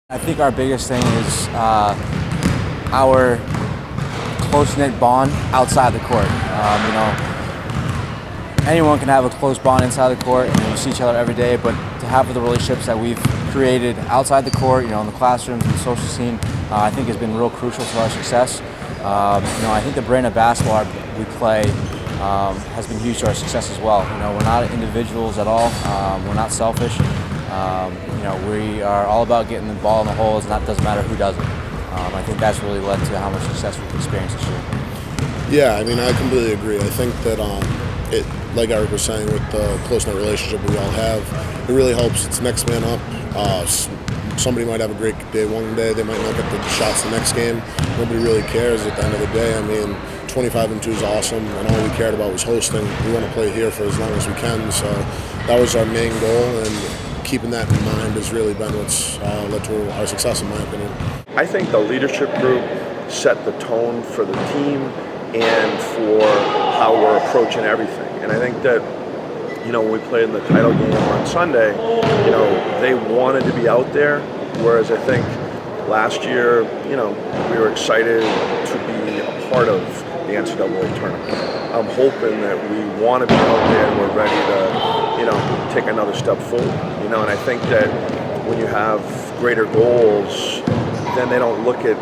I think our biggest thing is our close-knit bond outside the court. Anyone can have a close bond inside the court, and we see each other every day, but to have the relationships that we've created outside the court, in the classrooms and the social scene, I think has been real crucial to our success. I think the brand of basketball we play has been huge to our success as well. We're not individuals at all. We're not selfish. We are all about getting the ball in the holes, and that doesn't matter who does it. I think that's really led to how much success we've experienced this year. Yeah, I completely agree. I think that like Eric was saying, with the close-knit relationship we all have, it really helps. It's next man up. Somebody might have a great day one day, they might not get the shots the next game. Nobody really cares at the end of the day. 25-2 is awesome, and all we cared about was hosting. We want to play here for as long as we can, so that was our main goal, and keeping that in mind has really been what's led to our success, in my opinion. I think the leadership group set the tone for the team and for how we're approaching everything. And I think that, when we played in the title game on Sunday, they wanted to be out there, whereas I think last year, we were excited to be a part of the NCAA Tournament. I'm hoping that we want to be out there and we're ready to, take another step forward. And I think that when you have greater goals, then they don't look at,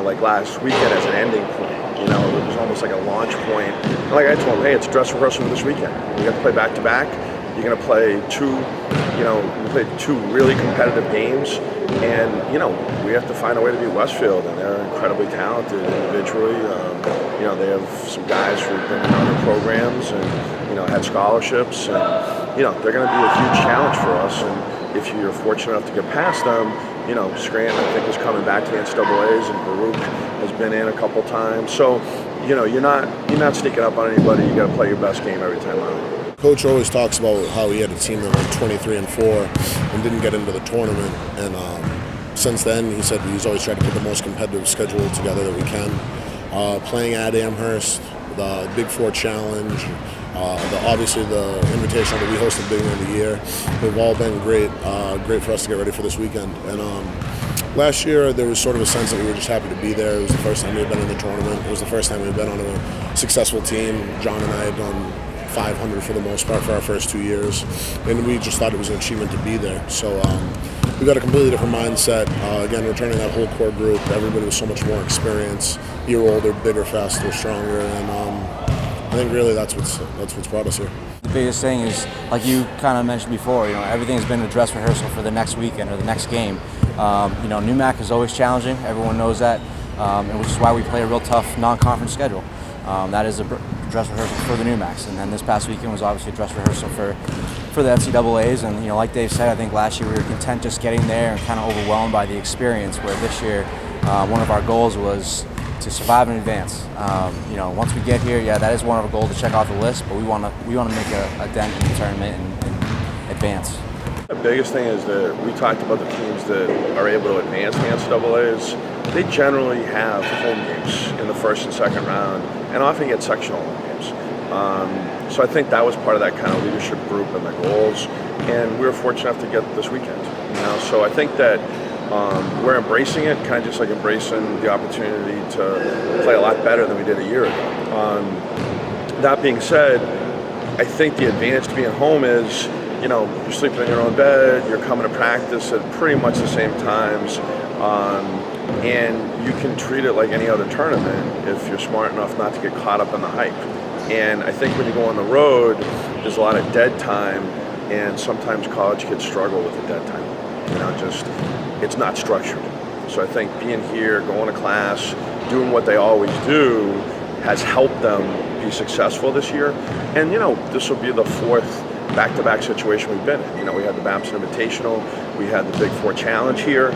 like last weekend as an ending point. It was almost like a launch point. And like I told them, hey, it's dress rehearsal for this weekend. We have to play back to back. You're going to play we played two really competitive games, and we have to find a way to beat Westfield, and they're incredibly talented individually. They have some guys who've been in other programs and had scholarships, and they're going to be a huge challenge for us. And if you're fortunate enough to get past them, Scranton I think is coming back to the NCAAs, and Baruch has been in a couple times. So you're not sneaking up on anybody. You got to play your best game every time out. Coach always talks about how he had a team that went 23-4 and didn't get into the tournament, and since then he said he's always tried to put the most competitive schedule together that we can. Playing at Amherst, the Big Four Challenge, obviously the Invitational that we hosted at the beginning of the year, they've all been great for us to get ready for this weekend. And last year there was sort of a sense that we were just happy to be there. It was the first time we had been in the tournament. It was the first time we had been on a successful team. John and I had done 500 for the most part for our first 2 years, and we just thought it was an achievement to be there. So we got a completely different mindset. Again, returning that whole core group, everybody with so much more experience, year older, bigger, faster, stronger, and I think really that's what's brought us here. The biggest thing is, like you kind of mentioned before, everything's been a dress rehearsal for the next weekend or the next game. NUMAC is always challenging. Everyone knows that, and which is why we play a real tough non-conference schedule. That is a dress rehearsal for the NUMACs, and then this past weekend was obviously a dress rehearsal for the NCAAs. And like Dave said, I think last year we were content just getting there and kind of overwhelmed by the experience. Where this year, one of our goals was to survive and advance. Once we get here, that is one of our goals to check off the list. But we want to make a dent in the tournament and advance. The biggest thing is that we talked about the teams that are able to advance the NCAAs. They generally have home games in the first and second round, and often get sectional home games. So I think that was part of that kind of leadership group and the goals, and we were fortunate enough to get this weekend. So I think that we're embracing it, kind of just like embracing the opportunity to play a lot better than we did a year ago. That being said, I think the advantage to being home is, you're sleeping in your own bed, you're coming to practice at pretty much the same times, and you can treat it like any other tournament if you're smart enough not to get caught up in the hype. And I think when you go on the road, there's a lot of dead time, and sometimes college kids struggle with the dead time. It's not structured. So I think being here, going to class, doing what they always do has helped them be successful this year. And this will be the fourth back-to-back situation we've been in. We had the Babson Invitational, we had the Big Four Challenge here,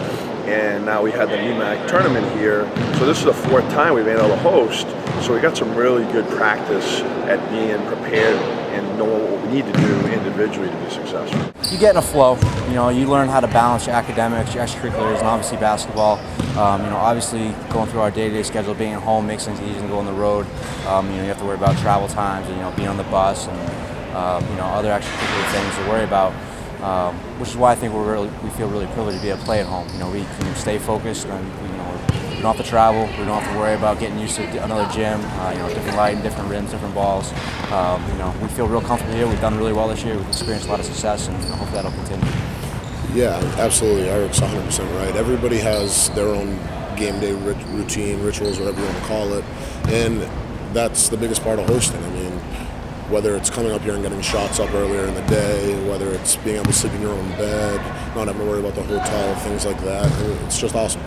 and now we had the NUMAC Tournament here. So this is the fourth time we've been able to host. So we got some really good practice at being prepared and knowing what we need to do individually to be successful. You get in a flow. You learn how to balance your academics, your extracurriculars, and obviously basketball. Obviously going through our day-to-day schedule, being at home makes things easy to go on the road. You have to worry about travel times and being on the bus and other extracurricular things to worry about. which is why I think we feel really privileged to be able to play at home. You know, we can stay focused, and we don't have to travel. We don't have to worry about getting used to another gym. Different lighting, different rims, different balls. We feel real comfortable here. We've done really well this year. We've experienced a lot of success, and hopefully that'll continue. Yeah, absolutely. Eric's 100% right. Everybody has their own game day routine, rituals, whatever you want to call it, and that's the biggest part of hosting. I mean, whether it's coming up here and getting shots up earlier in the day, whether it's being able to sleep in your own bed, not having to worry about the hotel, things like that, it's just awesome.